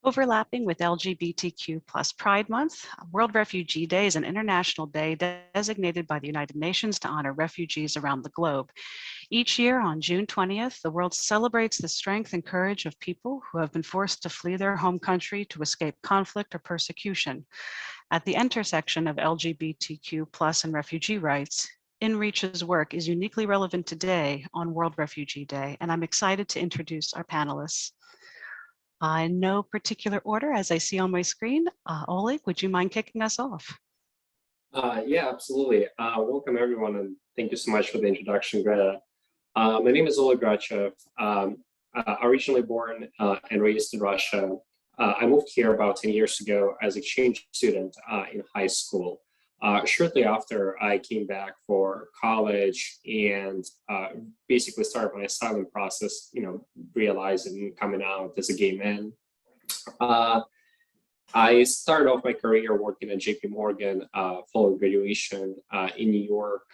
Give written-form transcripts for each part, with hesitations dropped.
Overlapping with LGBTQ Pride Month, World Refugee Day is an international day designated by the United Nations to honor refugees around the globe. Each year on June 20th, the world celebrates the strength and courage of people who have been forced to flee their home country to escape conflict or persecution. At the intersection of LGBTQ+ and refugee rights, InReach's work is uniquely relevant today on World Refugee Day, and I'm excited to introduce our panelists. In no particular order, as I see on my screen, Oleg, would you mind kicking us off? Yeah, absolutely. Welcome everyone, and thank you so much for the introduction, Greta. My name is Oleg Grachev. Originally born and raised in Russia. I moved here about 10 years ago as an exchange student in high school. Shortly after, I came back for college and basically started my asylum process, realizing coming out as a gay man. I started off my career working at JP Morgan following graduation in New York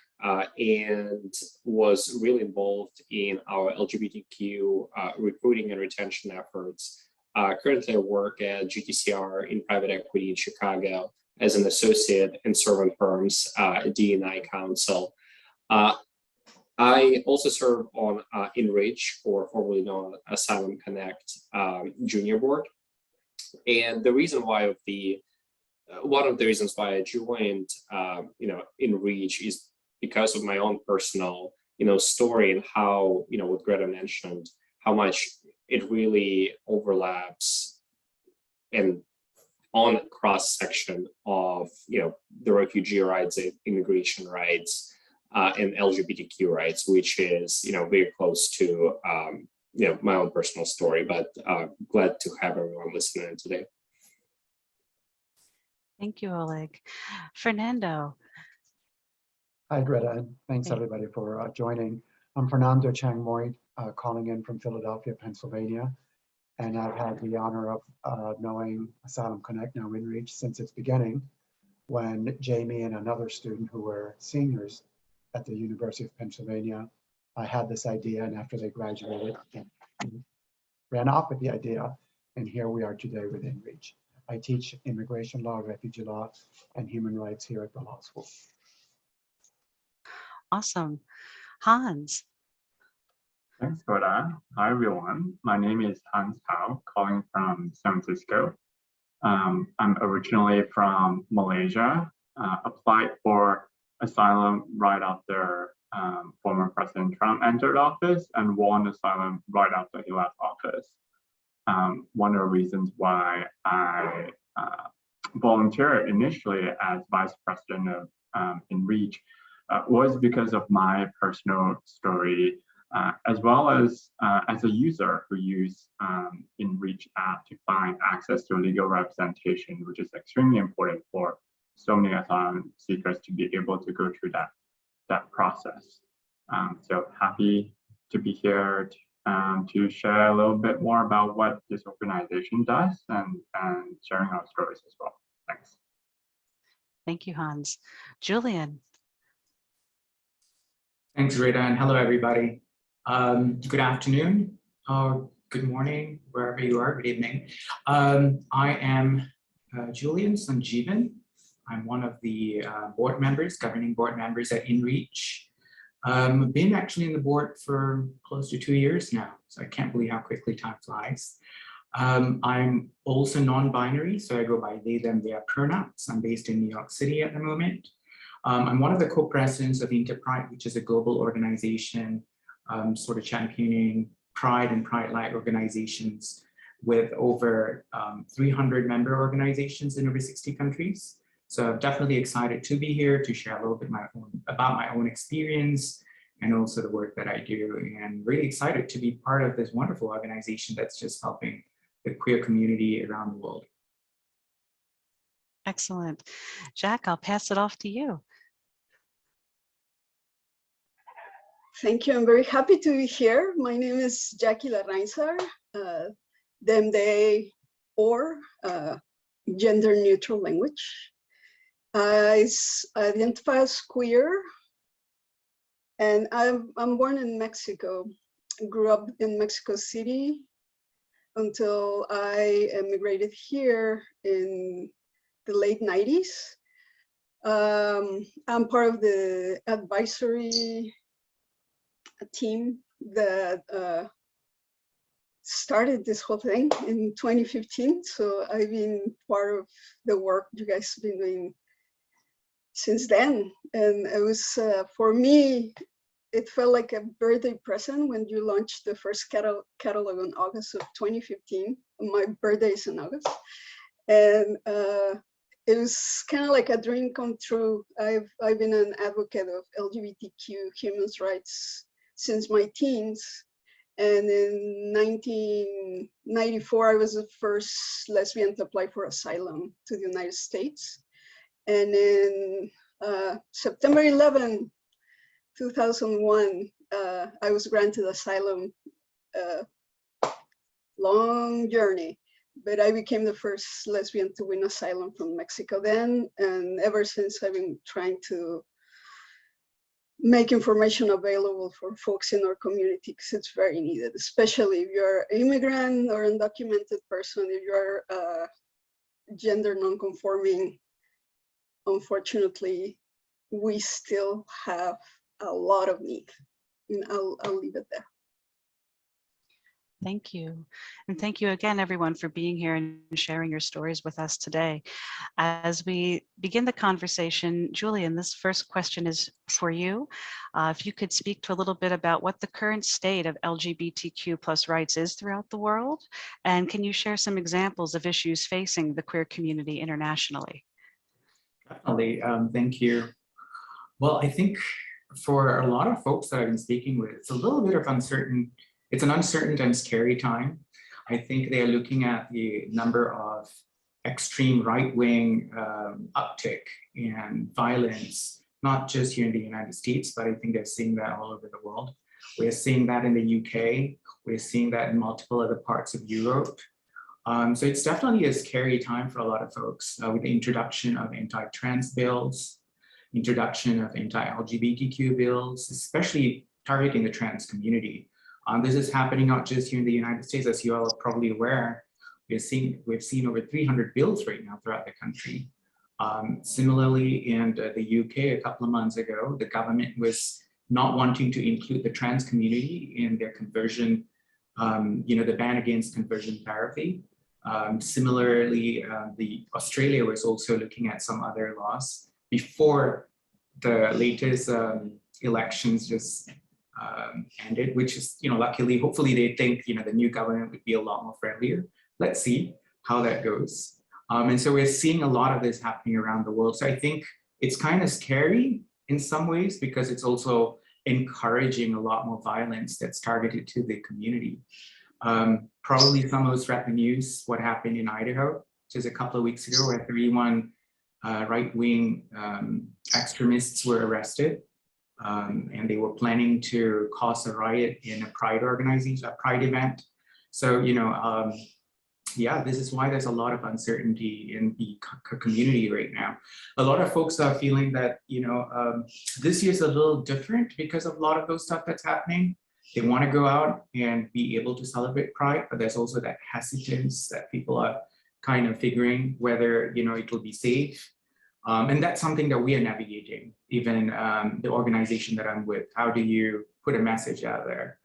and was really involved in our LGBTQ recruiting and retention efforts. Currently, I work at GTCR in private equity in Chicago as an associate in Servant Firms D&I Council. I also serve on InReach, or formerly known as Asylum Connect Junior Board. And the reason why one of the reasons why I joined, InReach is because of my own personal, story and how, what Greta mentioned, how much it really overlaps and on a cross section of, the refugee rights, immigration rights, and LGBTQ rights, which is, very close to, my own personal story, but glad to have everyone listening today. Thank you, Oleg. Fernando. Hi, Greta, and thanks everybody for joining. I'm Fernando Chang Muy, calling in from Philadelphia, Pennsylvania, and I've had the honor of knowing Asylum Connect, now InReach, since its beginning, when Jamie and another student who were seniors at the University of Pennsylvania had this idea, and after they graduated, ran off with the idea, and here we are today with InReach. I teach immigration law, refugee law, and human rights here at the law school. Awesome. Hans. Thanks, Greta. Hi, everyone. My name is Hans Tao, calling from San Francisco. I'm originally from Malaysia, applied for asylum right after former President Trump entered office and won asylum right after he left office. One of the reasons why I volunteered initially as vice president of InReach was because of my personal story, as well as a user who used InReach app to find access to legal representation, which is extremely important for so many asylum seekers to be able to go through that process. So happy to be here to share a little bit more about what this organization does and sharing our stories as well. Thanks. Thank you, Hans. Julian. Thanks, Rita, and hello, everybody. Good afternoon, or good morning, wherever you are, good evening. I am Julian Sanjivan. I'm one of the governing board members at InReach. I've been actually in the board for close to 2 years now, so I can't believe how quickly time flies. I'm also non-binary, so I go by they, them, their pronouns. I'm based in New York City at the moment. I'm one of the co-presidents of InterPride, which is a global organization sort of championing pride and pride-like organizations with over 300 member organizations in over 60 countries. So I'm definitely excited to be here to share a little bit about my own experience and also the work that I do, and really excited to be part of this wonderful organization that's just helping the queer community around the world. Excellent. Jacque, I'll pass it off to you. Thank you. I'm very happy to be here. My name is Jacque Larrainzar, them, they, or gender neutral language. I identify as queer, and I'm born in Mexico. Grew up in Mexico City, until I immigrated here in the late 90s. I'm part of the advisory team that started this whole thing in 2015. So I've been part of the work you guys have been doing since then. And it was, for me, it felt like a birthday present when you launched the first catalog in August of 2015. My birthday is in August. And it was kind of like a dream come true. I've been an advocate of LGBTQ human rights since my teens. And in 1994, I was the first lesbian to apply for asylum to the United States. And in September 11, 2001, I was granted asylum. Long journey, but I became the first lesbian to win asylum from Mexico then. And ever since, I've been trying to make information available for folks in our community because it's very needed, especially if you're an immigrant or undocumented person, if you're gender non-conforming. Unfortunately, we still have a lot of need. And I'll leave it there. Thank you. And thank you again, everyone, for being here and sharing your stories with us today. As we begin the conversation, Julian, this first question is for you. If you could speak to a little bit about what the current state of LGBTQ plus rights is throughout the world, and can you share some examples of issues facing the queer community internationally? Definitely, thank you. Well, I think for a lot of folks that I've been speaking with, it's a little bit of uncertain. It's an uncertain and scary time. I think they are looking at the number of extreme right-wing uptick in violence, not just here in the United States, but I think they're seeing that all over the world. We're seeing that in the UK. We're seeing that in multiple other parts of Europe. So it's definitely a scary time for a lot of folks with the introduction of anti-trans bills, introduction of anti-LGBTQ bills, especially targeting the trans community. This is happening not just here in the United States, as you all are probably aware. We've seen over 300 bills right now throughout the country. Similarly, in the UK a couple of months ago, the government was not wanting to include the trans community in their conversion, the ban against conversion therapy. Similarly, Australia was also looking at some other laws before the latest elections just ended, which is, luckily, hopefully they think, the new government would be a lot more friendlier. Let's see how that goes. And so we're seeing a lot of this happening around the world. So I think it's kind of scary in some ways because it's also encouraging a lot more violence that's targeted to the community. Probably some of us read the news, what happened in Idaho just a couple of weeks ago, where 31 right-wing extremists were arrested. And they were planning to cause a riot in a pride organization, a pride event. So, yeah, this is why there's a lot of uncertainty in the community right now. A lot of folks are feeling that, this year's a little different because of a lot of those stuff that's happening. They want to go out and be able to celebrate Pride, but there's also that hesitance that people are kind of figuring whether, it will be safe. And that's something that we are navigating, even the organization that I'm with. How do you put a message out there?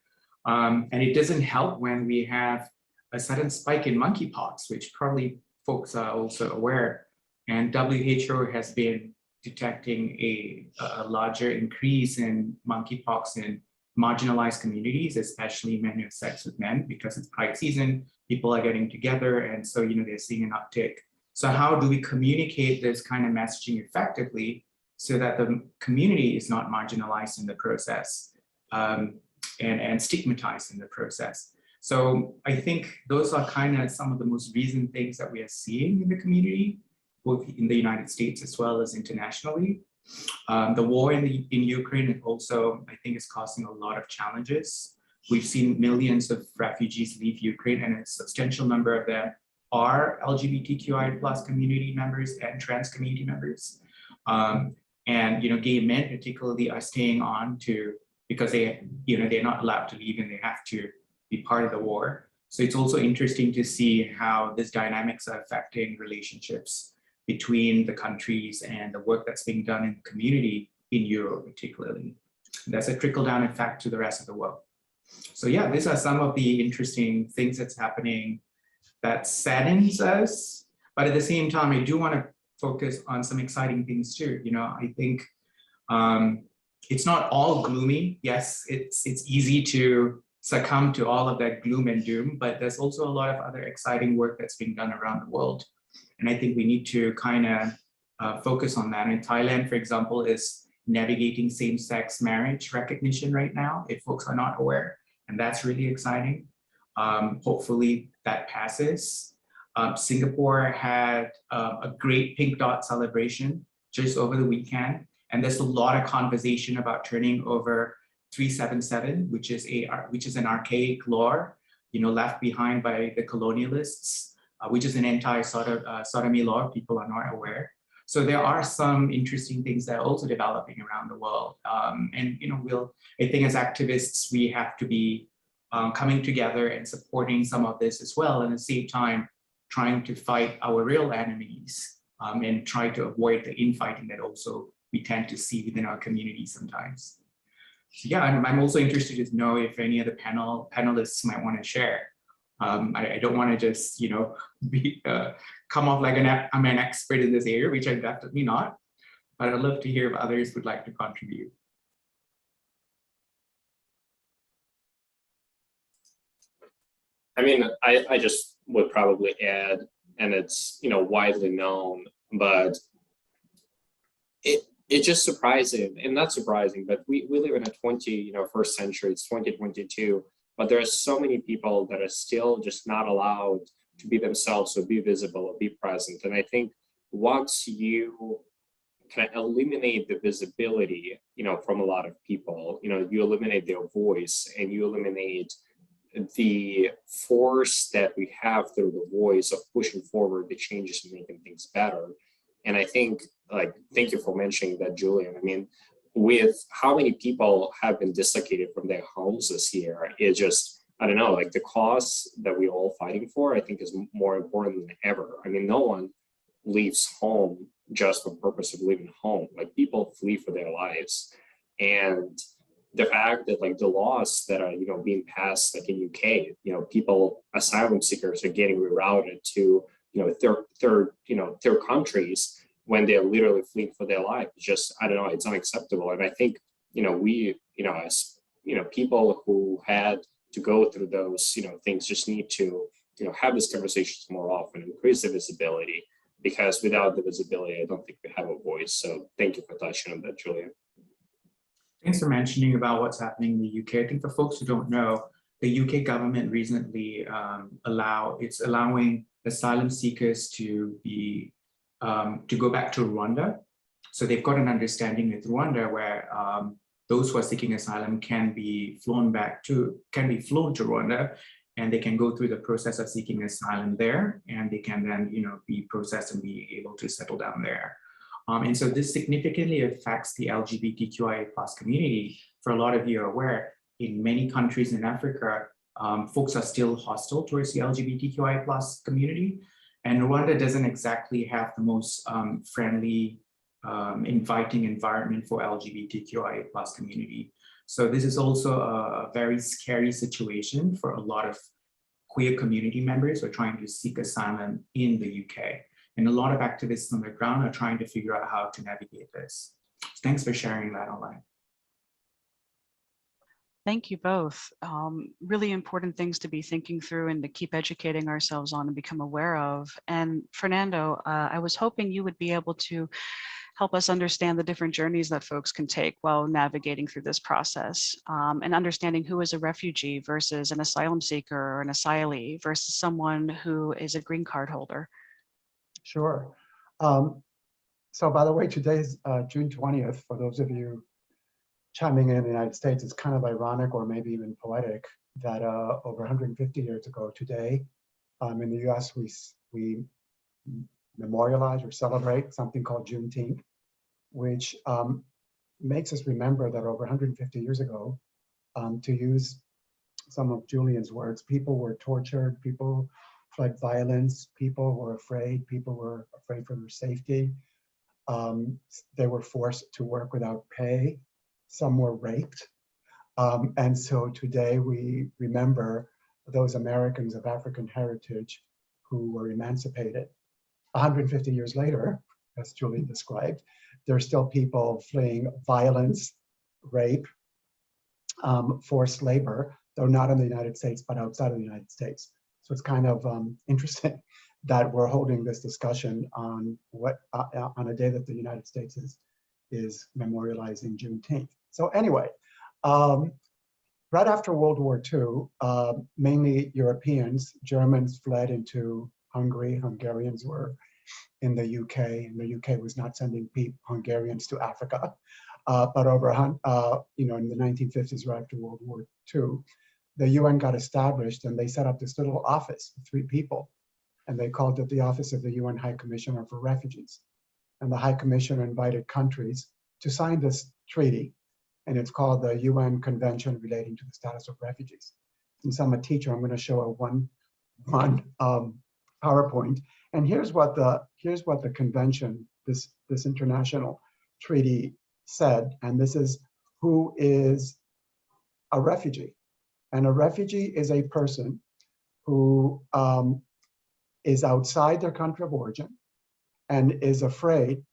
And it doesn't help when we have a sudden spike in monkeypox, which probably folks are also aware. And WHO has been detecting a larger increase in monkeypox in marginalized communities, especially men who have sex with men, because it's Pride season, people are getting together, and so they're seeing an uptick. So how do we communicate this kind of messaging effectively so that the community is not marginalized in the process and stigmatized in the process? So I think those are kind of some of the most recent things that we are seeing in the community, both in the United States as well as internationally. The war in Ukraine also, I think, is causing a lot of challenges. We've seen millions of refugees leave Ukraine, and a substantial number of them are LGBTQI plus community members and trans community members. And gay men particularly are staying on because they're not allowed to leave and they have to be part of the war. So it's also interesting to see how these dynamics are affecting relationships between the countries and the work that's being done in the community in Europe particularly. That's a trickle-down effect to the rest of the world. So yeah, these are some of the interesting things that's happening that saddens us, but at the same time, I do want to focus on some exciting things too. You know, I think it's not all gloomy. Yes, it's easy to succumb to all of that gloom and doom, but there's also a lot of other exciting work that's being done around the world. And I think we need to kind of focus on that. In Thailand, for example, is navigating same-sex marriage recognition right now, if folks are not aware, and that's really exciting. Hopefully that passes. Singapore had a great Pink Dot celebration just over the weekend, and there's a lot of conversation about turning over 377, which is an archaic law, you know, left behind by the colonialists, which is an anti-sodomy law. People are not aware. So there are some interesting things that are also developing around the world. And, you know, I think as activists, we have to be coming together and supporting some of this as well. And at the same time, trying to fight our real enemies and try to avoid the infighting that also we tend to see within our community sometimes. So yeah, I'm also interested to know if any of the panelists might want to share. I don't want to just, you know, come off like I'm an expert in this area, which I'm definitely not, but I'd love to hear if others would like to contribute. I mean, I just would probably add, and it's, you know, widely known, but it's just surprising, and not surprising, but we live in a first century, it's 2022, but there are so many people that are still just not allowed to be themselves or be visible or be present. And I think once you kind of eliminate the visibility, you know, from a lot of people, you know, you eliminate their voice and you eliminate the force that we have through the voice of pushing forward the changes and making things better. And I think, like, thank you for mentioning that, Julian. I mean, with how many people have been dislocated from their homes this year, it just, I don't know, like the cause that we're all fighting for, I think is more important than ever. I mean, no one leaves home just for the purpose of leaving home. Like, people flee for their lives. And the fact that, like, the laws that are, you know, being passed, like in UK, you know, people, asylum seekers are getting rerouted to, you know, third countries when they're literally fleeing for their life. It's just, I don't know, it's unacceptable. And I think, you know, we, you know, as, you know, people who had to go through those, you know, things just need to, you know, have these conversations more often, increase the visibility, because without the visibility, I don't think we have a voice. So thank you for touching on that, Julian. Thanks for mentioning about what's happening in the UK. I think for folks who don't know, the UK government recently allowing asylum seekers to go back to Rwanda. So they've got an understanding with Rwanda where those who are seeking asylum can be flown to Rwanda, and they can go through the process of seeking asylum there, and they can then, you know, be processed and be able to settle down there. And so this significantly affects the LGBTQIA+ community. For a lot of you are aware, in many countries in Africa, folks are still hostile towards the LGBTQIA+ community. And Rwanda doesn't exactly have the most friendly, inviting environment for LGBTQIA+ community. So this is also a very scary situation for a lot of queer community members who are trying to seek asylum in the UK. And a lot of activists on the ground are trying to figure out how to navigate this. Thanks for sharing that online. Thank you both. Really important things to be thinking through and to keep educating ourselves on and become aware of. And Fernando, I was hoping you would be able to help us understand the different journeys that folks can take while navigating through this process, and understanding who is a refugee versus an asylum seeker or an asylee versus someone who is a green card holder. Sure. So by the way, today's June 20th, for those of you chiming in the United States, it's kind of ironic or maybe even poetic that over 150 years ago today, in the US, we memorialize or celebrate something called Juneteenth, which makes us remember that over 150 years ago, to use some of Julian's words, people were tortured, people fled violence, people were afraid for their safety. They were forced to work without pay. Some were raped. And so today we remember those Americans of African heritage who were emancipated. 150 years later, as Julian described, there are still people fleeing violence, rape, forced labor, though not in the United States, but outside of the United States. So it's kind of interesting that we're holding this discussion on on a day that the United States is memorializing Juneteenth. So anyway, right after World War II, mainly Europeans, Germans fled into Hungary. Hungarians were in the UK, and the UK was not sending Hungarians to Africa. But over, in the 1950s, right after World War II, the UN got established, and they set up this little office, 3 people, and they called it the Office of the UN High Commissioner for Refugees. And the High Commissioner invited countries to sign this treaty, and it's called the UN Convention Relating to the Status of Refugees. Since I'm a teacher, I'm going to show a one PowerPoint. And here's what the convention, this international treaty said, and this is who is a refugee. And a refugee is a person who is outside their country of origin and is afraid,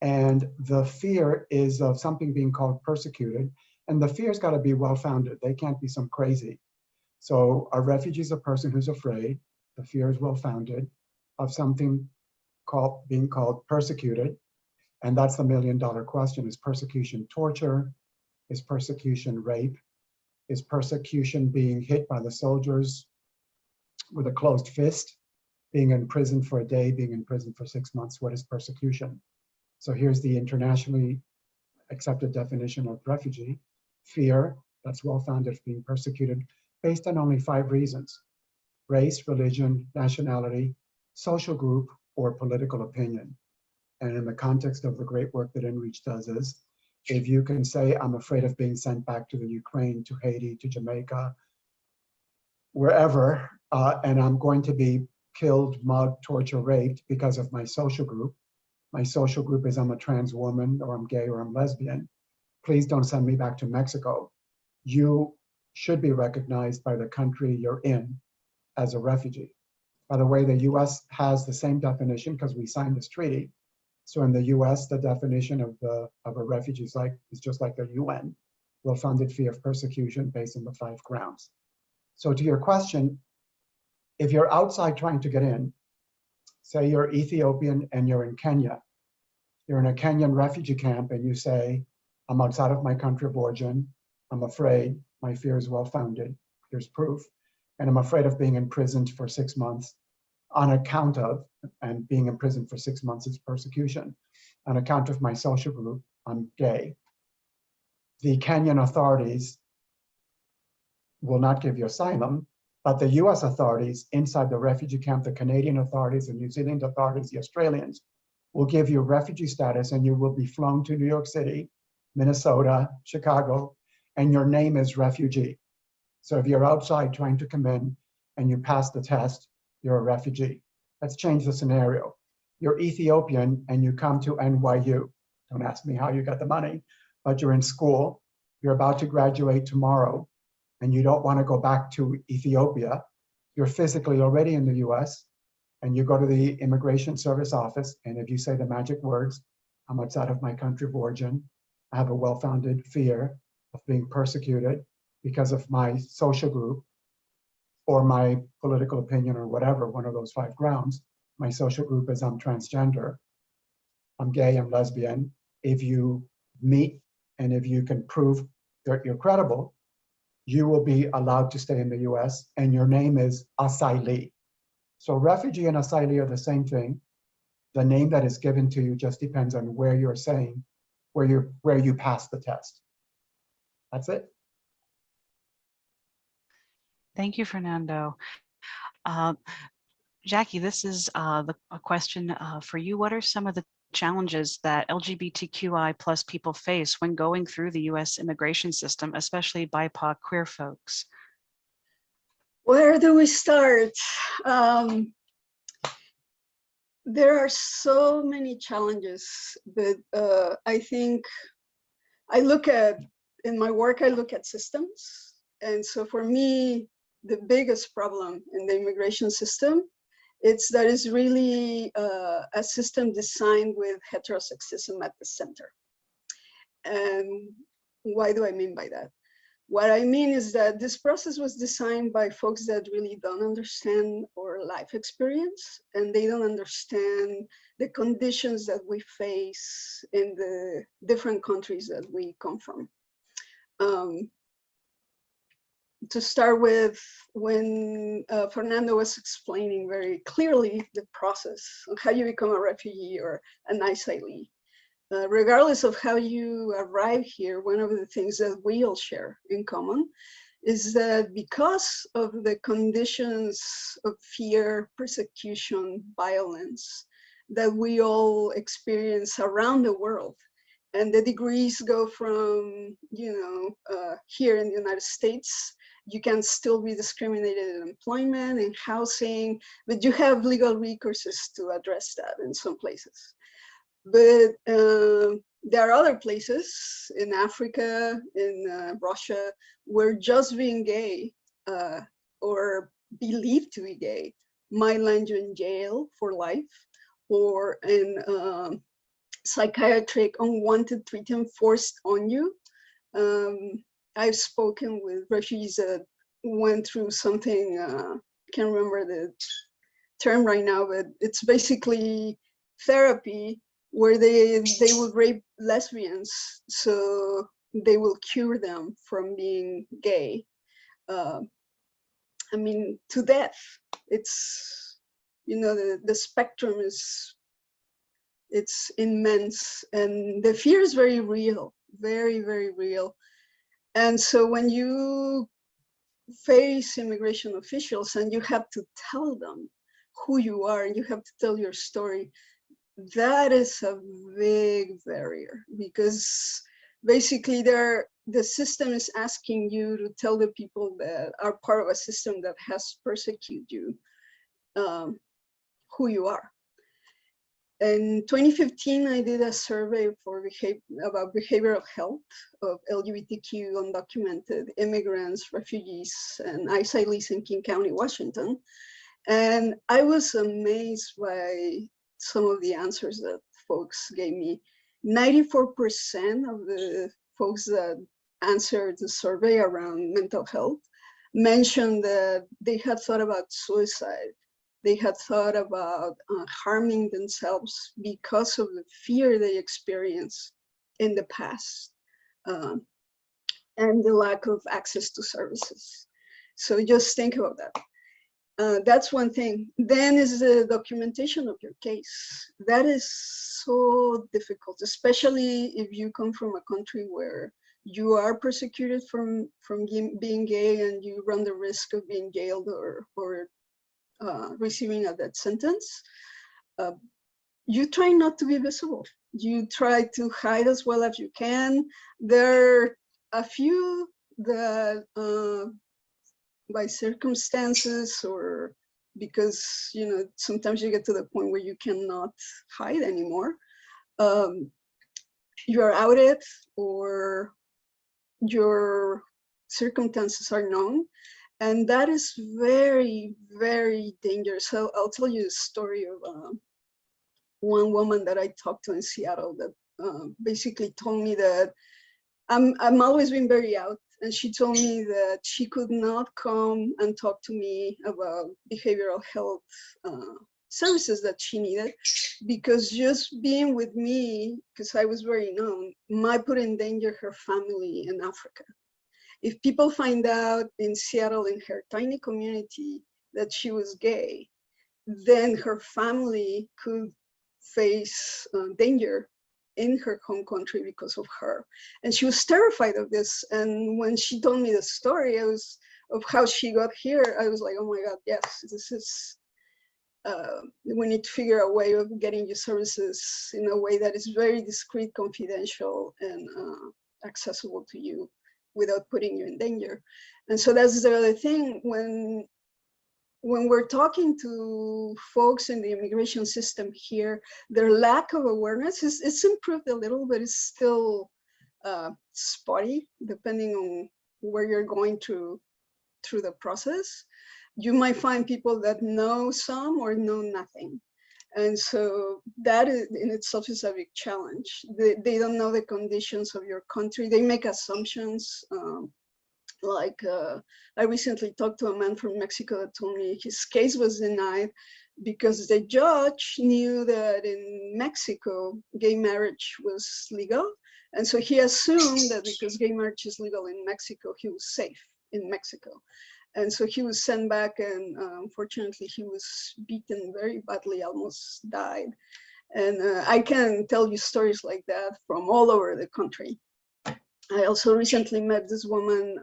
and the fear is of something being called persecuted, and the fear's got to be well-founded. They can't be some crazy. So a refugee is a person who's afraid, the fear is well-founded, of something being called persecuted, and that's the million-dollar question. Is persecution torture? Is persecution rape? Is persecution being hit by the soldiers with a closed fist? Being in prison for a day, being in prison for 6 months? What is persecution? So here's the internationally accepted definition of refugee: fear that's well-founded for being persecuted based on only 5 reasons: race, religion, nationality, social group, or political opinion. And in the context of the great work that InReach does is, if you can say, I'm afraid of being sent back to the Ukraine, to Haiti, to Jamaica, wherever, and I'm going to be killed, mugged, tortured, raped because of my social group. My social group is I'm a trans woman, or I'm gay, or I'm lesbian. Please don't send me back to Mexico. You should be recognized by the country you're in as a refugee. By the way, the US has the same definition because we signed this treaty. So in the US, the definition of a refugee is just like the UN, well-founded fear of persecution based on the 5 grounds. So to your question, if you're outside trying to get in, say you're Ethiopian and you're in Kenya, you're in a Kenyan refugee camp and you say, I'm outside of my country of origin, I'm afraid, my fear is well-founded, here's proof, and I'm afraid of being imprisoned for 6 months on account of, and being imprisoned for 6 months is persecution, on account of my social group, I'm gay. The Kenyan authorities will not give you asylum, but the US authorities inside the refugee camp, the Canadian authorities, the New Zealand authorities, the Australians, will give you refugee status, and you will be flown to New York City, Minnesota, Chicago, and your name is refugee. So if you're outside trying to come in and you pass the test, you're a refugee. Let's change the scenario. You're Ethiopian and you come to NYU. Don't ask me how you got the money, but you're in school, you're about to graduate tomorrow, and you don't want to go back to Ethiopia. You're physically already in the US, and you go to the Immigration Service office, and if you say the magic words, I'm outside of my country of origin, I have a well-founded fear of being persecuted because of my social group or my political opinion or whatever, one of those 5 grounds. My social group is I'm transgender, I'm gay, I'm lesbian. If you meet and if you can prove that you're credible, you will be allowed to stay in the US, and your name is asylee. So refugee and asylee are the same thing. The name that is given to you just depends on where you're saying, where you pass the test. That's it. Thank you, Fernando. Jackie, this is a question for you. What are some of the challenges that LGBTQI plus people face when going through the US immigration system, especially BIPOC queer folks? Where do we start? There are so many challenges, but I think in my work, I look at systems. And so for me, the biggest problem in the immigration system, it's really a system designed with heterosexism at the center. And why do I mean by that? What I mean is that this process was designed by folks that really don't understand our life experience, and they don't understand the conditions that we face in the different countries that we come from. To start with, when Fernando was explaining very clearly the process of how you become a refugee or an asylee, regardless of how you arrive here, one of the things that we all share in common is that because of the conditions of fear, persecution, violence that we all experience around the world, and the degrees go from, here in the United States, you can still be discriminated in employment and housing, but you have legal recourses to address that in some places. But there are other places in Africa, in Russia, where just being gay or believed to be gay might land you in jail for life, or in psychiatric unwanted treatment forced on you. I've spoken with refugees that went through something, can't remember the term right now, but it's basically therapy where they will rape lesbians so they will cure them from being gay. I mean, to death. It's, the spectrum is, it's immense, and the fear is very real, very, very real. And so when you face immigration officials and you have to tell them who you are and you have to tell your story, that is a big barrier, because basically the system is asking you to tell the people that are part of a system that has persecuted you who you are. In 2015, I did a survey about behavioral health of LGBTQ undocumented immigrants, refugees, and asylees in King County, Washington. And I was amazed by some of the answers that folks gave me. 94% of the folks that answered the survey around mental health mentioned that they had thought about suicide. They had thought about harming themselves because of the fear they experienced in the past and the lack of access to services. So just think about that. That's one thing. Then is the documentation of your case. That is so difficult, especially if you come from a country where you are persecuted from being gay and you run the risk of being jailed or receiving a death sentence. You try not to be visible. You try to hide as well as you can. There are a few that by circumstances or because, sometimes you get to the point where you cannot hide anymore. You are outed or your circumstances are known. And that is very, very dangerous. So I'll tell you the story of one woman that I talked to in Seattle that basically told me that I'm always been very out. And she told me that she could not come and talk to me about behavioral health services that she needed, because just being with me, because I was very known, might put in danger her family in Africa. If people find out in Seattle, in her tiny community, that she was gay, then her family could face danger in her home country because of her. And she was terrified of this. And when she told me the story of how she got here, I was like, oh my God, yes, this is, we need to figure a way of getting you services in a way that is very discreet, confidential, and accessible to you without putting you in danger. And so that's the other thing. When when we're talking to folks in the immigration system here, their lack of awareness it's improved a little, but it's still spotty, depending on where you're going through the process. You might find people that know some or know nothing. And so that in itself is a big challenge. They don't know the conditions of your country. They make assumptions. I recently talked to a man from Mexico that told me his case was denied because the judge knew that in Mexico, gay marriage was legal. And so he assumed that because gay marriage is legal in Mexico, he was safe in Mexico. And so he was sent back, and unfortunately he was beaten very badly, almost died. And I can tell you stories like that from all over the country. I also recently met this woman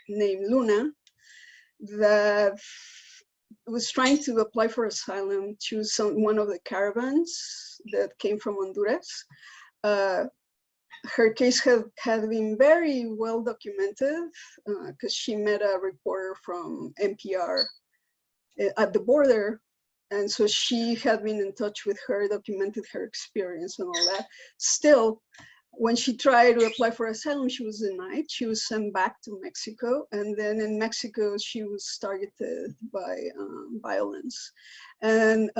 named Luna that was trying to apply for asylum to one of the caravans that came from Honduras. Her case had been very well documented because she met a reporter from NPR at the border. And so she had been in touch with her, documented her experience and all that. Still, when she tried to apply for asylum, she was denied. She was sent back to Mexico. And then in Mexico, she was targeted by violence. And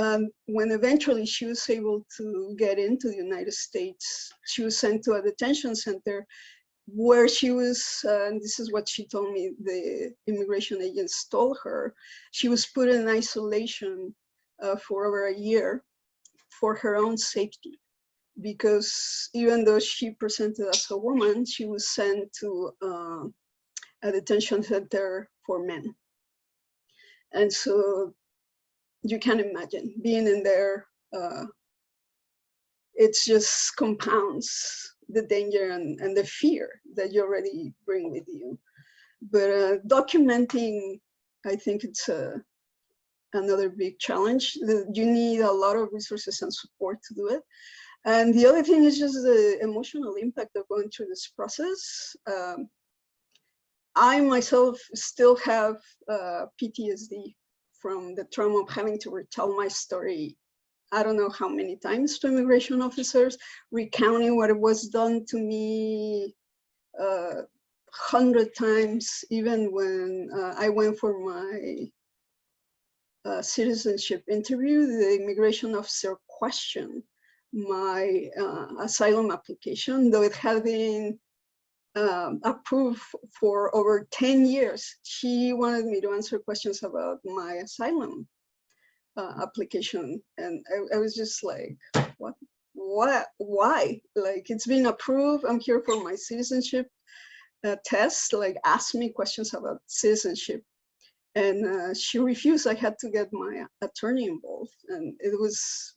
when eventually she was able to get into the United States, she was sent to a detention center where she was, and this is what she told me, the immigration agents told her, she was put in isolation for over a year for her own safety. Because even though she presented as a woman, she was sent to a detention center for men. And so you can imagine being in there, it just compounds the danger and the fear that you already bring with you. But documenting, I think it's another big challenge. You need a lot of resources and support to do it. And the other thing is just the emotional impact of going through this process. I myself still have PTSD from the trauma of having to retell my story, I don't know how many times, to immigration officers, recounting what was done to me 100 times, even when I went for my citizenship interview, the immigration officer questioned my asylum application, though it had been approved for over 10 years. She wanted me to answer questions about my asylum application. And I was just like, what, why? Like, it's been approved, I'm here for my citizenship test, like ask me questions about citizenship. And she refused. I had to get my attorney involved. And it was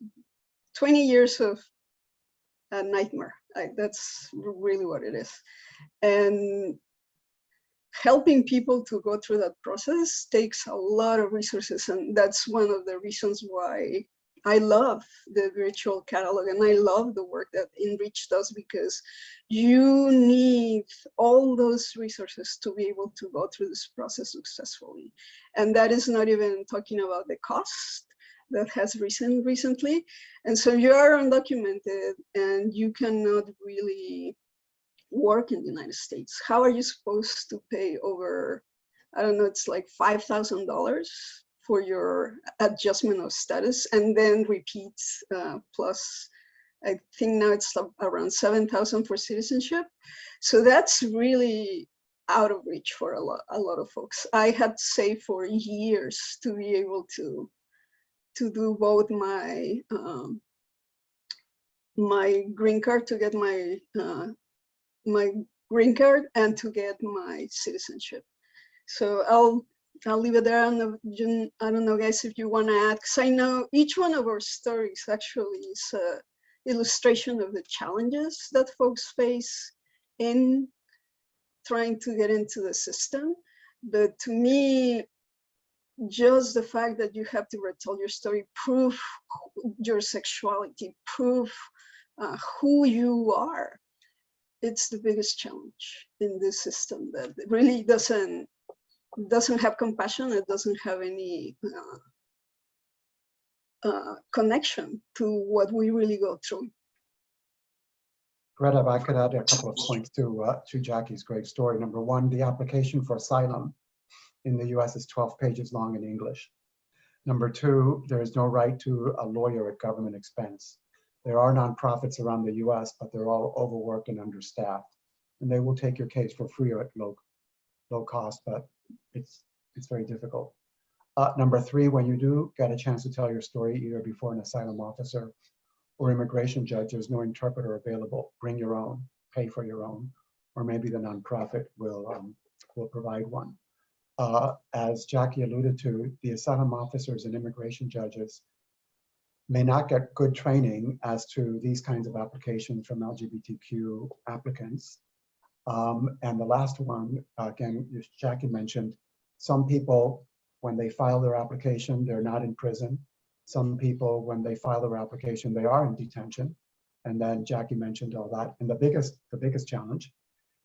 20 years of a nightmare. That's really what it is. And helping people to go through that process takes a lot of resources. And that's one of the reasons why I love the virtual catalog and I love the work that InReach does, because you need all those resources to be able to go through this process successfully. And that is not even talking about the cost that has risen recently. And so you are undocumented and you cannot really work in the United States. How are you supposed to pay over, I don't know, it's like $5,000 for your adjustment of status and then repeat plus, I think now it's around 7,000 for citizenship. So that's really out of reach for a lot of folks. I had to save for years to be able to do both my my green card, to get my my green card and to get my citizenship. So I'll leave it there. I don't know, guys, if you want to add, because I know each one of our stories actually is an illustration of the challenges that folks face in trying to get into the system. But to me, just the fact that you have to retell your story, prove your sexuality, prove who you are, it's the biggest challenge in this system that really doesn't doesn't have compassion. It doesn't have any connection to what we really go through. Greta, if I could add a couple of points to Jackie's great story. Number one, the application for asylum in the US is 12 pages long in English. Number two, there is no right to a lawyer at government expense. There are nonprofits around the US, but they're all overworked and understaffed. And they will take your case for free or at low cost, but it's very difficult. Number three, when you do get a chance to tell your story, either before an asylum officer or immigration judge, there's no interpreter available. Bring your own, pay for your own, or maybe the nonprofit will provide one. As Jackie alluded to, the asylum officers and immigration judges may not get good training as to these kinds of applications from LGBTQ applicants. And the last one, again, as Jackie mentioned, some people, when they file their application, they're not in prison. Some people, when they file their application, they are in detention. And then Jackie mentioned all that. And the biggest challenge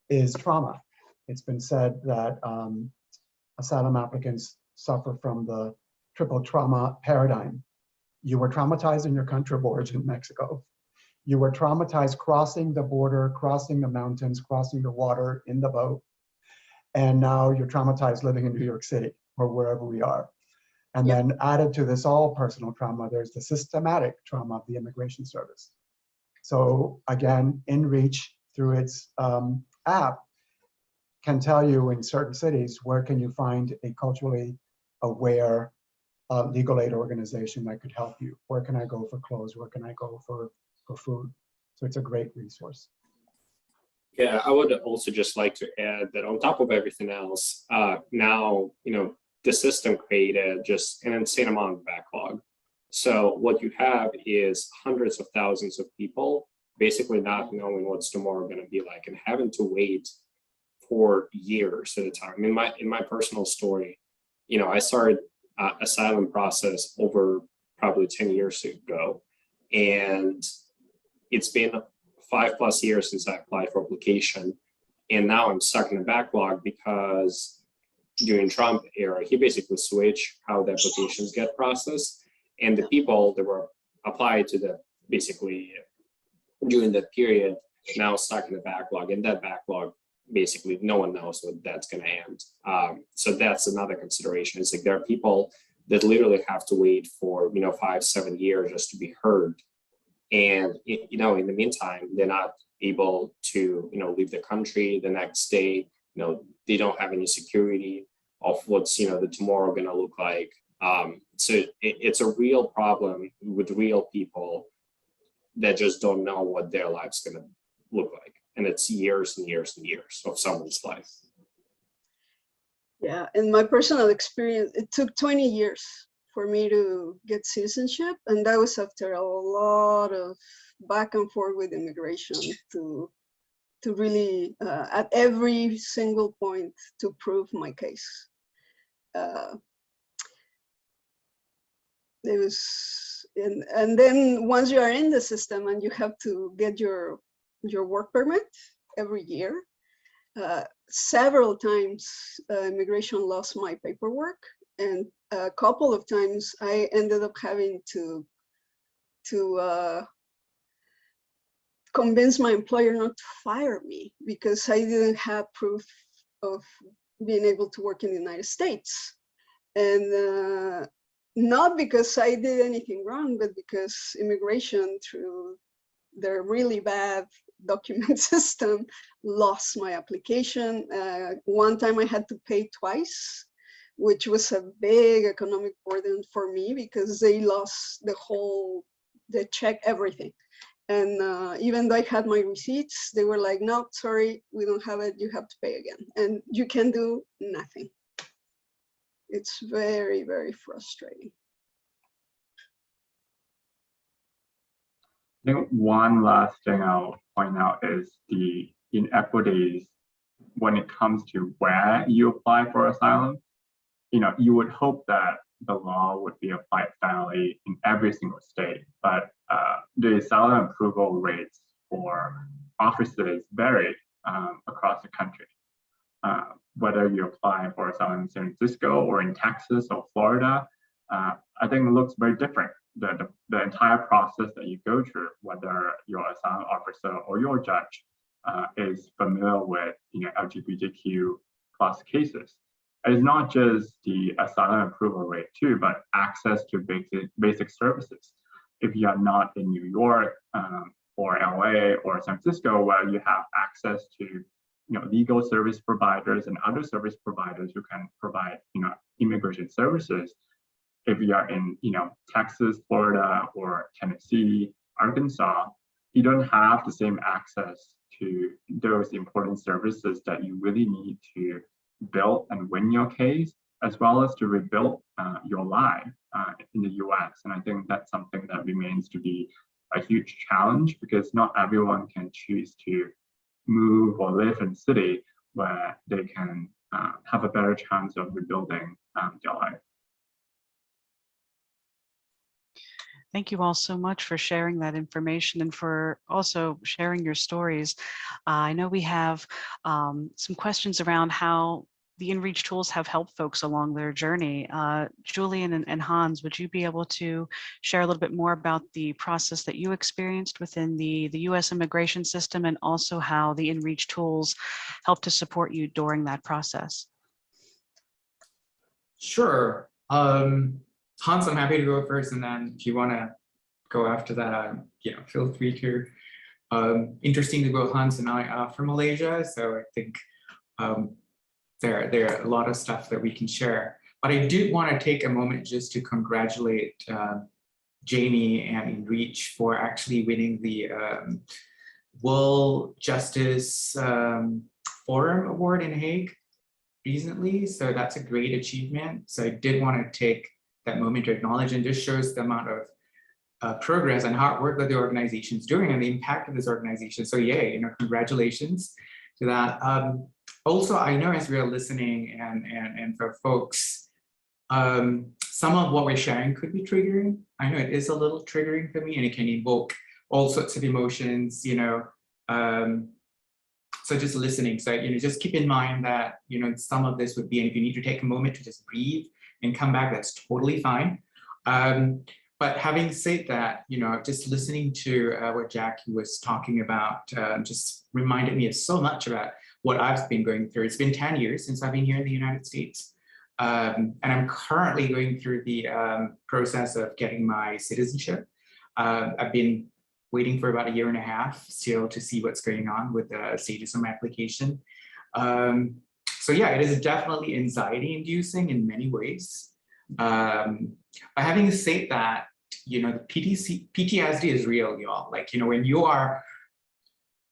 is trauma. It's been said that asylum applicants suffer from the triple trauma paradigm. You were traumatized in your country of origin, Mexico. You were traumatized crossing the border, crossing the mountains, crossing the water in the boat. And now you're traumatized living in New York City or wherever we are. And then added to this all personal trauma, there's the systematic trauma of the immigration service. So again, InReach, through its app, can tell you in certain cities, where can you find a culturally aware legal aid organization that could help you? Where can I go for clothes? Where can I go for food? So it's a great resource. Yeah, I would also just like to add that on top of everything else, now, the system created just an insane amount of backlog. So what you have is hundreds of thousands of people basically not knowing what's tomorrow going to be like and having to wait for years at a time. In my personal story, I started asylum process over probably 10 years ago, and it's been 5+ years since I applied for application, and now I'm stuck in a backlog because during Trump era, he basically switched how the applications get processed, and the people that were applied to the basically during that period now stuck in the backlog, and that backlog basically no one knows when that's going to end. So that's another consideration. It's like there are people that literally have to wait for 5-7 years just to be heard, and in the meantime they're not able to leave the country the next day. They don't have any security of what's the tomorrow going to look like. So it's a real problem with real people that just don't know what their life's going to look like, and it's years and years and years of someone's life. Yeah, in my personal experience, it took 20 years for me to get citizenship, and that was after a lot of back and forth with immigration to really at every single point to prove my case. It was, and then once you are in the system and you have to get your work permit every year, several times immigration lost my paperwork, and a couple of times I ended up having to convince my employer not to fire me because I didn't have proof of being able to work in the United States. And not because I did anything wrong, but because immigration, through their really bad document system, lost my application. One time I had to pay twice, which was a big economic burden for me because they lost they checked everything. And even though I had my receipts, they were like, no, sorry, we don't have it, you have to pay again. And you can do nothing. It's very, very frustrating. I think one last thing I'll point out is the inequities when it comes to where you apply for asylum. You would hope that the law would be applied fairly in every single state, but the asylum approval rates for offices vary across the country. whether you apply for asylum in San Francisco or in Texas or Florida, I think it looks very different. The entire process that you go through, whether your asylum officer or your judge is familiar with LGBTQ plus cases. It's not just the asylum approval rate too, but access to basic services. If you are not in New York or LA or San Francisco, where you have access to legal service providers and other service providers who can provide immigration services. If you are in Texas, Florida, or Tennessee, Arkansas, you don't have the same access to those important services that you really need to build and win your case, as well as to rebuild your life in the US. And I think that's something that remains to be a huge challenge, because not everyone can choose to move or live in a city where they can have a better chance of rebuilding their life. Thank you all so much for sharing that information and for also sharing your stories. I know we have some questions around how the InReach tools have helped folks along their journey. Julian and Hans, would you be able to share a little bit more about the process that you experienced within the US immigration system, and also how the InReach tools help to support you during that process? Sure. Hans, I'm happy to go first, and then if you want to go after that, feel free to. Interesting to go, Hans and I are from Malaysia, so I think there are a lot of stuff that we can share. But I do want to take a moment just to congratulate Jamie and InReach for actually winning the World Justice Forum Award in Hague recently. So that's a great achievement. So I did want to take that moment to acknowledge, and just shows the amount of progress and hard work that the organization is doing and the impact of this organization. So yay, congratulations to that. Also, I know as we are listening and for folks, some of what we're sharing could be triggering. I know it is a little triggering for me, and it can evoke all sorts of emotions, so just listening. So, just keep in mind that, some of this would be, and if you need to take a moment to just breathe and come back, that's totally fine. But having said that, just listening to what Jacque was talking about just reminded me of so much about what I've been going through. It's been 10 years since I've been here in the United States. And I'm currently going through the process of getting my citizenship. I've been waiting for about 1.5 years still to see what's going on with the status of my application. So yeah, it is definitely anxiety inducing in many ways. But having said that, the PTSD is real, y'all. Like, when you are,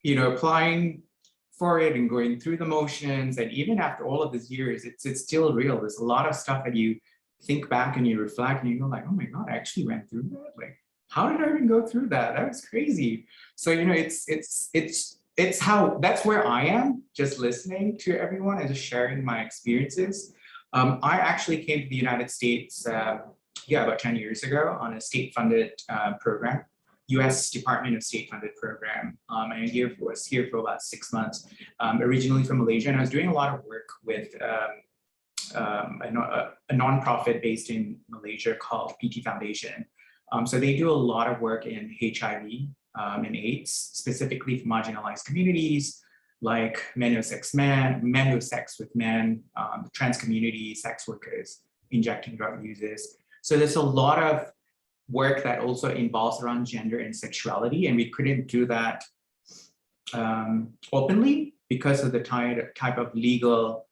applying for it and going through the motions, and even after all of these years, it's still real. There's a lot of stuff that you think back and you reflect and you go like, oh my God, I actually went through that. Like, how did I even go through that? That was crazy. So, that's where I am, just listening to everyone and just sharing my experiences. I actually came to the United States, about 10 years ago on a state-funded program, U.S. Department of State-funded program. And I was here for about 6 months, originally from Malaysia, and I was doing a lot of work with a nonprofit based in Malaysia called PT Foundation. So they do a lot of work in HIV and AIDS, specifically for marginalized communities, like men who have sex with men, trans community, sex workers, injecting drug users. So there's a lot of work that also involves around gender and sexuality, and we couldn't do that openly because of the type of legal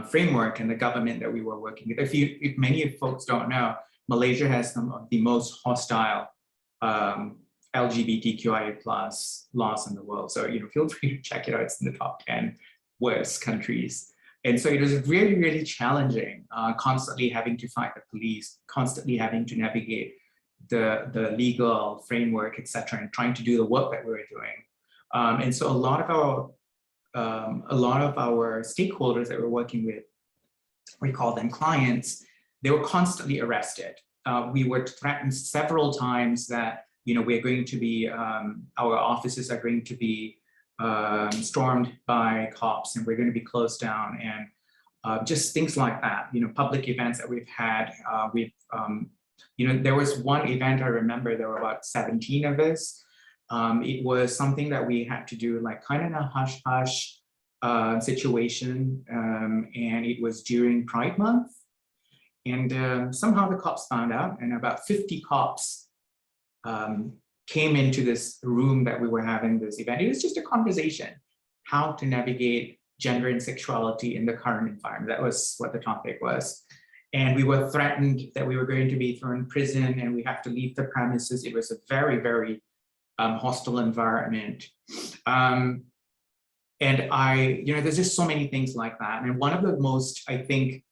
framework and the government that we were working with. If many of folks don't know, Malaysia has some of the most hostile LGBTQIA+ laws in the world. So, feel free to check it out. It's in the top 10 worst countries. And so it was really, really challenging, constantly having to fight the police, constantly having to navigate the legal framework, et cetera, and trying to do the work that we were doing. And so a lot of our stakeholders that we're working with, we call them clients, they were constantly arrested. We were threatened several times that, we're going to be, our offices are going to be stormed by cops and we're going to be closed down, and just things like that. You know, public events that we've had. You know, there was one event I remember. There were about 17 of us. It was something that we had to do like kind of in a hush-hush situation, and it was during Pride Month. And somehow the cops found out, and about 50 cops came into this room that we were having this event. It was just a conversation, how to navigate gender and sexuality in the current environment. That was what the topic was. And we were threatened that we were going to be thrown in prison and we have to leave the premises. It was a very, very hostile environment. And you know, there's just so many things like that. And one of the most, I think,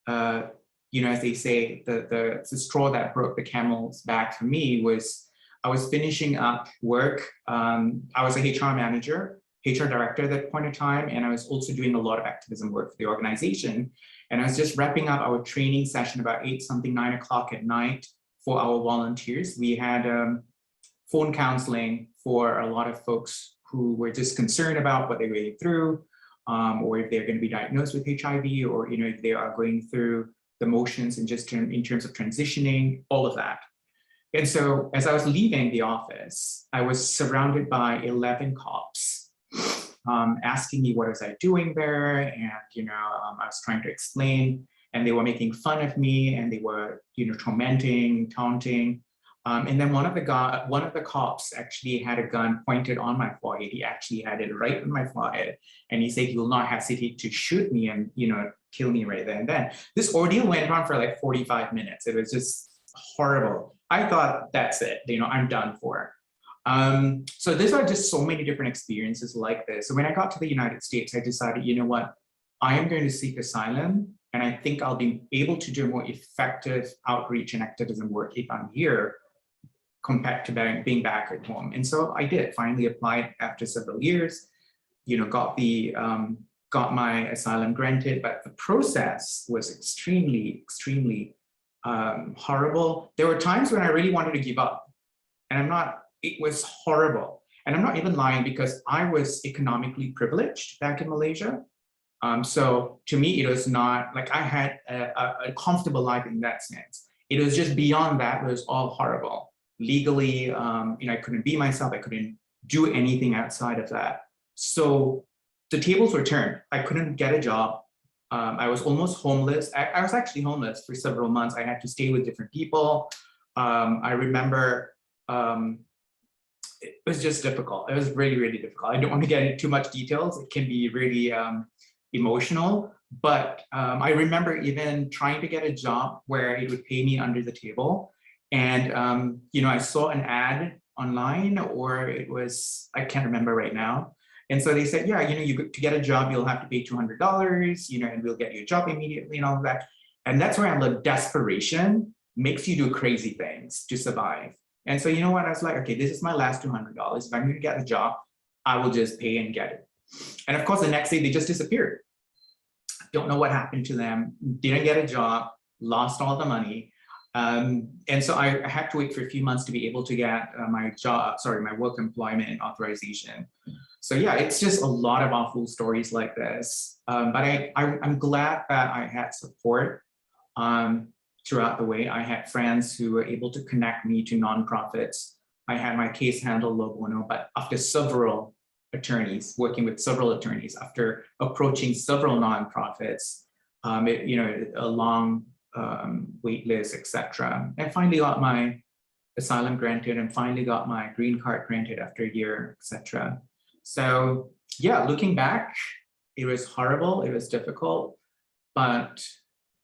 you know, as they say, the straw that broke the camel's back for me was I was finishing up work. I was a HR manager, HR director at that point in time, and I was also doing a lot of activism work for the organization. And I was just wrapping up our training session about 9 o'clock at night for our volunteers. We had phone counseling for a lot of folks who were just concerned about what they're going through, or if they're going to be diagnosed with HIV, or you know, if they are going through the motions and just in terms of transitioning, all of that. And so as I was leaving the office, I was surrounded by 11 cops asking me what was I doing there, and you know, I was trying to explain, and they were making fun of me, and they were, you know, tormenting, taunting. And then one of the cops actually had a gun pointed on my forehead. He actually had it right on my forehead, and he said he will not hesitate to shoot me and, you know, kill me right there and then. This ordeal went on for like 45 minutes. It was just horrible. I thought, that's it, you know, I'm done for. So these are just so many different experiences like this. So when I got to the United States, I decided, you know what, I am going to seek asylum, and I think I'll be able to do more effective outreach and activism work if I'm here compared to being back at home. And so I did finally applied after several years, you know, got my asylum granted, but the process was extremely, extremely horrible. There were times when I really wanted to give up, and it was horrible. And I'm not even lying, because I was economically privileged back in Malaysia. So to me, it was not like I had a comfortable life in that sense. It was just beyond that, it was all horrible. Legally, you know, I couldn't be myself. I couldn't do anything outside of that. So the tables were turned. I couldn't get a job. I was almost homeless. I was actually homeless for several months. I had to stay with different people. I remember it was just difficult. It was really, really difficult. I don't want to get into too much details. It can be really emotional. But I remember even trying to get a job where it would pay me under the table. And, you know, I saw an ad online, or it was, I can't remember right now. And so they said, yeah, you know, to get a job, you'll have to pay $200, you know, and we'll get you a job immediately and all of that. And that's where the desperation makes you do crazy things to survive. And so, you know what, I was like, okay, this is my last $200. If I'm going to get a job, I will just pay and get it. And of course, the next day they just disappeared. Don't know what happened to them, didn't get a job, lost all the money. And so I had to wait for a few months to be able to get my work employment authorization. So yeah, it's just a lot of awful stories like this. But I'm glad that I had support throughout the way. I had friends who were able to connect me to nonprofits. I had my case handled pro bono, but after several attorneys, working with several attorneys, after approaching several nonprofits, you know, a long wait list, etc. I finally got my asylum granted and finally got my green card granted after a year, etc. So yeah, looking back, it was horrible, it was difficult, but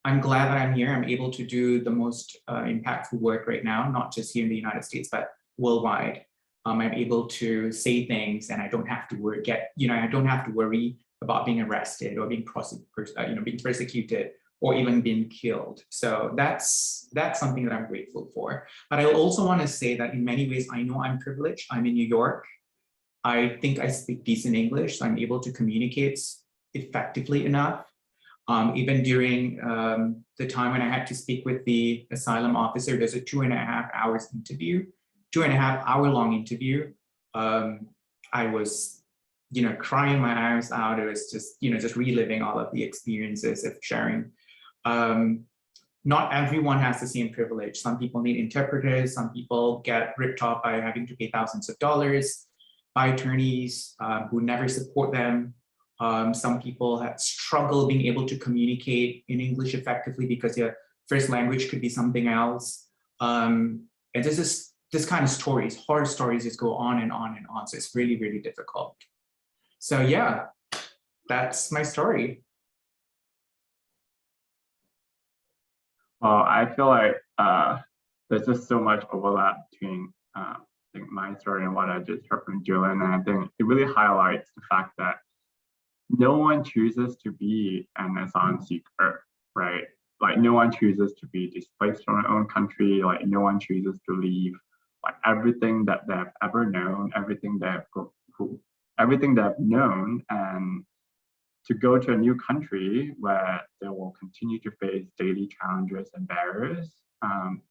I'm glad that I'm here. I'm able to do the most impactful work right now, not just here in the United States, but worldwide. I'm able to say things, and I don't have to worry, I don't have to worry about being arrested or being being persecuted or even being killed. So that's something that I'm grateful for. But I also want to say that in many ways, I know I'm privileged. I'm in New York. I think I speak decent English, so I'm able to communicate effectively enough. Even during the time when I had to speak with the asylum officer, there's a 2.5 hours interview, 2.5 hour long interview. I was crying my eyes out. It was just, just reliving all of the experiences of sharing. Not everyone has the same privilege. Some people need interpreters. Some people get ripped off by having to pay thousands of dollars by attorneys who never support them. Some people have struggled being able to communicate in English effectively because their first language could be something else. And this kind of stories, horror stories, just go on and on and on. So it's really, really difficult. So yeah, that's my story. Well, I feel like there's just so much overlap between I think my story and what I just heard from Julian, and I think it really highlights the fact that no one chooses to be an asylum seeker, right? Like no one chooses to be displaced from their own country. Like no one chooses to leave like everything that they've ever known, everything they've known, and to go to a new country where they will continue to face daily challenges and barriers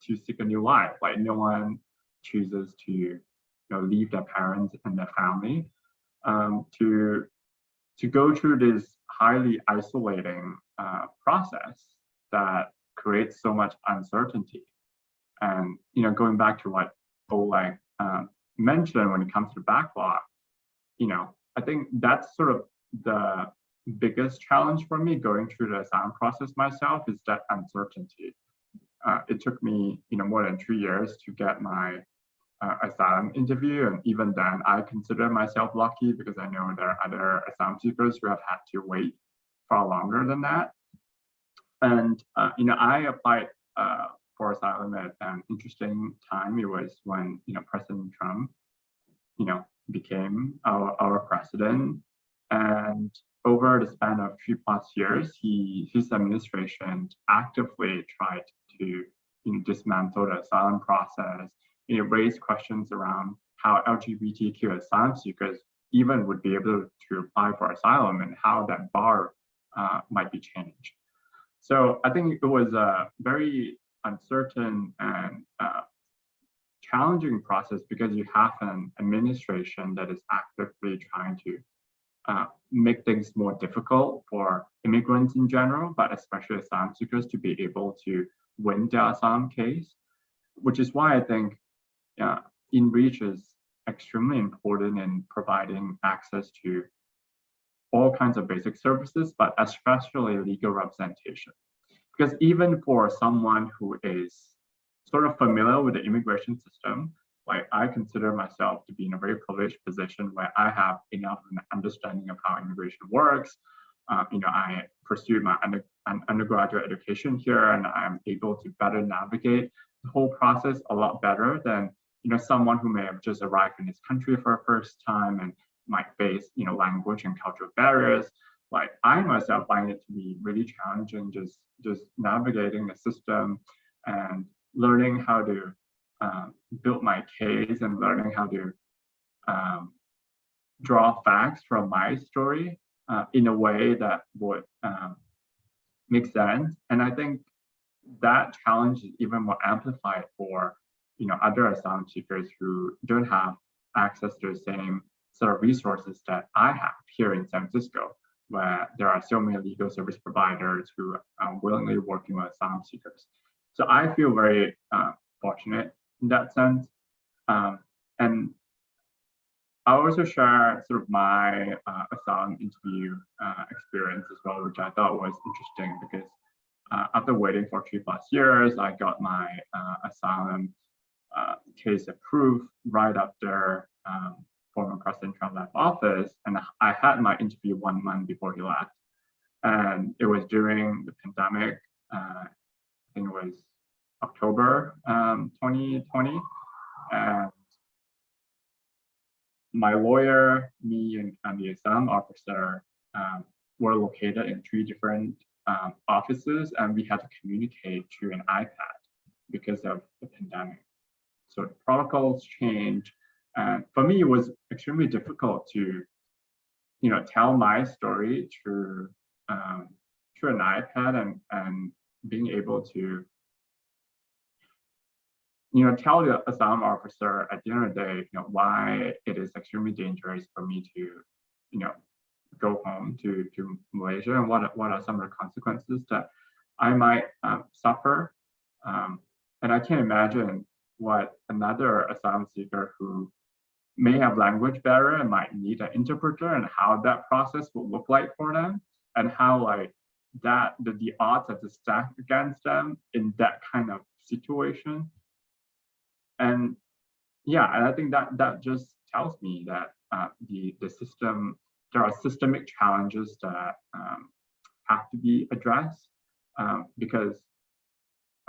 to seek a new life. Like no one chooses to leave their parents and their family to go through this highly isolating process that creates so much uncertainty. And going back to what Oleg mentioned when it comes to backlog, I think that's sort of the biggest challenge for me going through the asylum process myself, is that uncertainty. It took me more than 2 years to get my asylum interview, and even then I consider myself lucky because I know there are other asylum seekers who have had to wait far longer than that. And I applied for asylum at an interesting time. It was when President Trump became our president, and over the span of 3+ years, his administration actively tried to dismantle the asylum process. It raised questions around how LGBTQ asylum seekers even would be able to apply for asylum and how that bar might be changed. So I think it was a very uncertain and challenging process because you have an administration that is actively trying to make things more difficult for immigrants in general, but especially asylum seekers to be able to win their asylum case, which is why I think InReach is extremely important in providing access to all kinds of basic services, but especially legal representation. Because even for someone who is sort of familiar with the immigration system, like I consider myself to be in a very privileged position where I have enough of an understanding of how immigration works. I pursued my undergraduate education here, and I'm able to better navigate the whole process a lot better than someone who may have just arrived in this country for the first time and might face language and cultural barriers. Like I myself find it to be really challenging just navigating the system and learning how to build my case and learning how to draw facts from my story in a way that would make sense. And I think that challenge is even more amplified for other asylum seekers who don't have access to the same sort of resources that I have here in San Francisco, where there are so many legal service providers who are willingly working with asylum seekers. So I feel very fortunate in that sense. And I'll also share sort of my asylum interview experience as well, which I thought was interesting because after waiting for 3+ years, I got my asylum case approved right after former President Trump left office, and I had my interview 1 month before he left. And it was during the pandemic, I think it was October 2020. And my lawyer, me, and the asylum officer were located in 3 different offices, and we had to communicate through an iPad because of the pandemic. So the protocols changed. And for me, it was extremely difficult to, tell my story through an iPad and being able to, tell the asylum officer at the end of the day, why it is extremely dangerous for me to go home to Malaysia, and what are some of the consequences that I might suffer. And I can't imagine what another asylum seeker who may have language barrier and might need an interpreter, and how that process will look like for them, and how like that the odds are stacked against them in that kind of situation. And yeah, and I think that just tells me that the system, there are systemic challenges that have to be addressed, because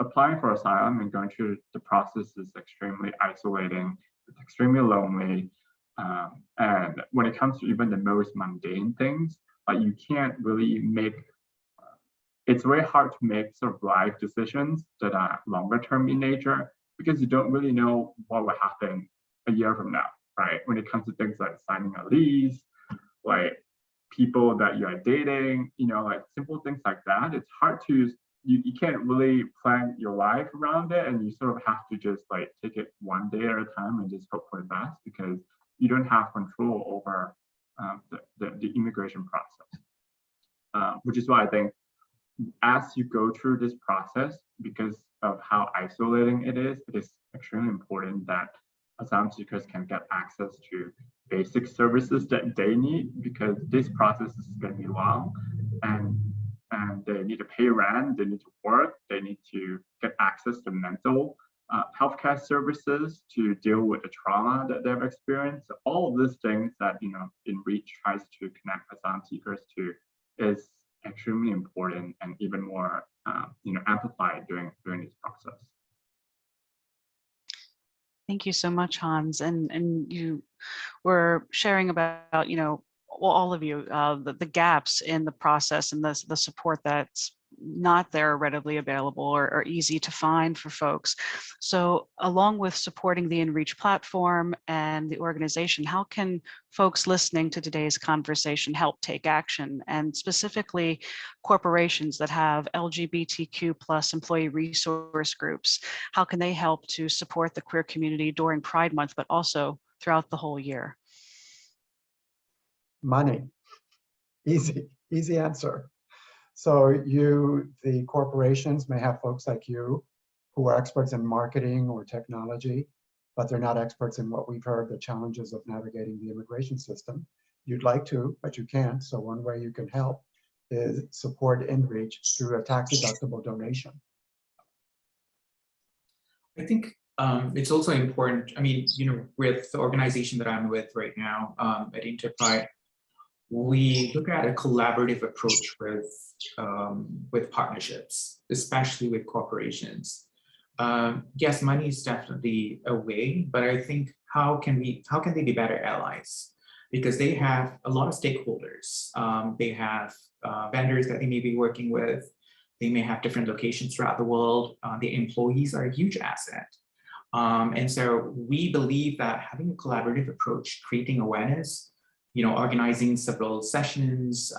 applying for asylum and going through the process is extremely isolating, it's extremely lonely, and when it comes to even the most mundane things, like you can't really make, it's very hard to make sort of life decisions that are longer term in nature, because you don't really know what will happen a year from now, right? When it comes to things like signing a lease, like people that you are dating, like simple things like that, it's hard to, you can't really plan your life around it, and you sort of have to just like take it one day at a time and just hope for the best, because you don't have control over the immigration process. Which is why I think as you go through this process, because of how isolating it is extremely important that asylum seekers can get access to basic services that they need, because this process is going to be long, and they need to pay rent, they need to work, they need to get access to mental healthcare services to deal with the trauma that they've experienced. All of these things that InReach tries to connect asylum seekers to is extremely important, and even more amplified during this process. Thank you so much, Hans. And you were sharing about, well, all of you, the gaps in the process and the support that's not there readily available or easy to find for folks. So along with supporting the InReach platform and the organization, how can folks listening to today's conversation help take action? And specifically corporations that have LGBTQ plus employee resource groups, how can they help to support the queer community during Pride Month, but also throughout the whole year? Money. Easy answer. So the corporations may have folks like you who are experts in marketing or technology, but they're not experts in what we've heard, the challenges of navigating the immigration system. You'd like to, but you can't. So one way you can help is support InReach through a tax-deductible donation. I think it's also important, with the organization that I'm with right now at InterPride, we look at a collaborative approach with partnerships, especially with corporations. Yes, money is definitely a way, but I think how can they be better allies? Because they have a lot of stakeholders. They have vendors that they may be working with. They may have different locations throughout the world. The employees are a huge asset. And so we believe that having a collaborative approach, creating awareness, organizing several sessions,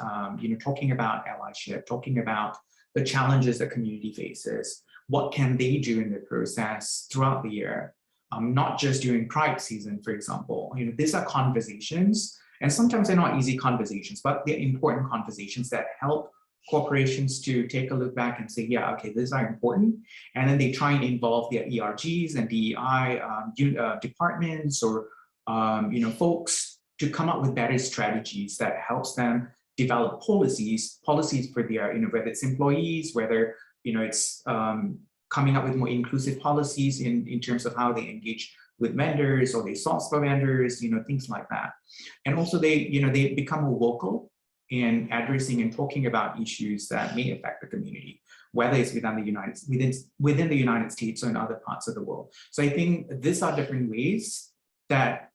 talking about allyship, talking about the challenges the community faces, what can they do in the process throughout the year, not just during Pride season, for example. These are conversations, and sometimes they're not easy conversations, but they're important conversations that help corporations to take a look back and say, yeah, okay, these are important. And then they try and involve their ERGs and DEI departments or folks to come up with better strategies that helps them develop policies for their, whether it's employees, whether, it's coming up with more inclusive policies in terms of how they engage with vendors or they source for vendors, things like that. And also they become more vocal in addressing and talking about issues that may affect the community, whether it's within the United States or in other parts of the world. So I think these are different ways that,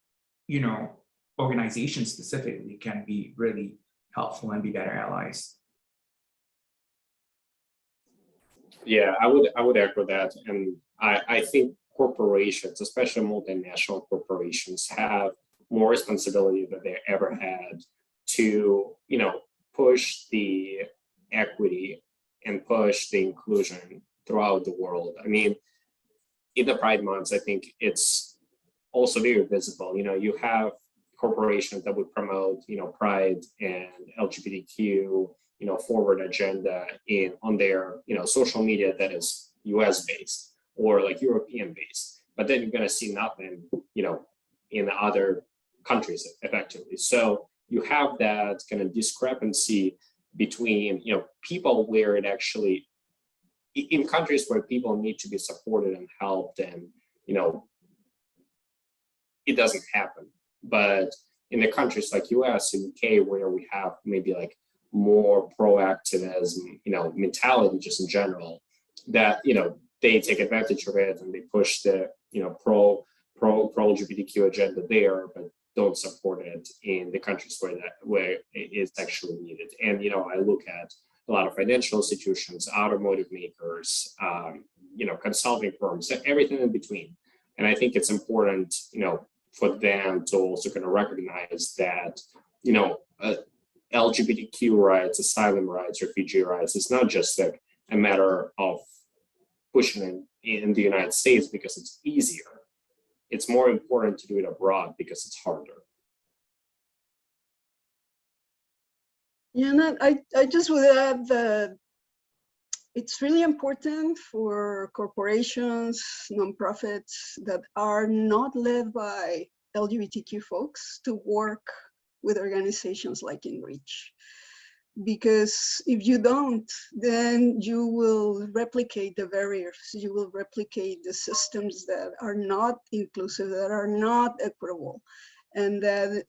organizations specifically can be really helpful and be better allies. Yeah, I would echo that, and I think corporations, especially multinational corporations, have more responsibility than they ever had to, push the equity and push the inclusion throughout the world. I mean, in the Pride months, I think it's also very visible. You have corporations that would promote, pride and LGBTQ, forward agenda on their, social media that is US based or like European based, but then you're going to see nothing, in the other countries effectively. So you have that kind of discrepancy between, people where it actually, in countries where people need to be supported and helped, and, it doesn't happen. But in the countries like US and UK, where we have maybe like more proactivism, mentality just in general, that, they take advantage of it and they push the, pro LGBTQ agenda there, but don't support it in the countries where it is actually needed. And, I look at a lot of financial institutions, automotive makers, consulting firms, everything in between. And I think it's important, for them to also kind of recognize that, LGBTQ rights, asylum rights, refugee rights, it's not just like a matter of pushing in the United States because it's easier. It's more important to do it abroad because it's harder. Yeah, and I just would add that it's really important for corporations, nonprofits that are not led by LGBTQ folks to work with organizations like InReach. Because if you don't, then you will replicate the barriers, you will replicate the systems that are not inclusive, that are not equitable, and that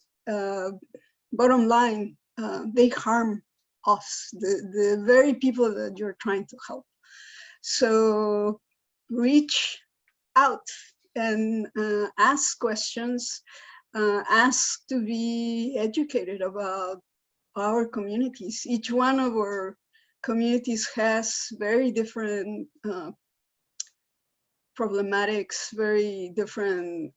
bottom line, they harm us, the very people that you're trying to help. So reach out and ask questions, ask to be educated about our communities. Each one of our communities has very different problematics, very different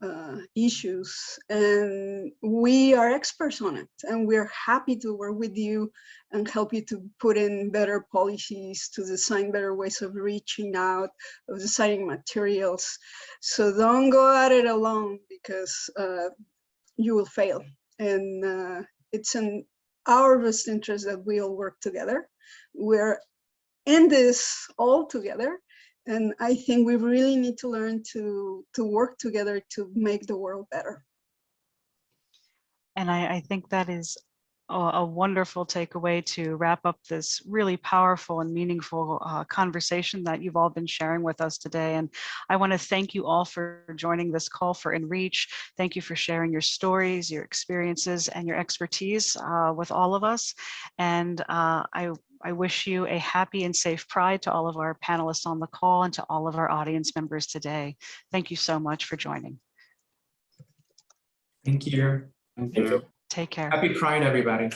issues, and we are experts on it, and we're happy to work with you and help you to put in better policies, to design better ways of reaching out, of designing materials. So don't go at it alone, because you will fail. And it's in our best interest that we all work together. We're in this all together. And I think we really need to learn to work together to make the world better. And I think that is a wonderful takeaway to wrap up this really powerful and meaningful conversation that you've all been sharing with us today. And I want to thank you all for joining this call for InReach. Thank you for sharing your stories, your experiences, and your expertise with all of us. And I wish you a happy and safe Pride to all of our panelists on the call and to all of our audience members today. Thank you so much for joining. Thank you. Thank you. Take care. Happy Pride, everybody.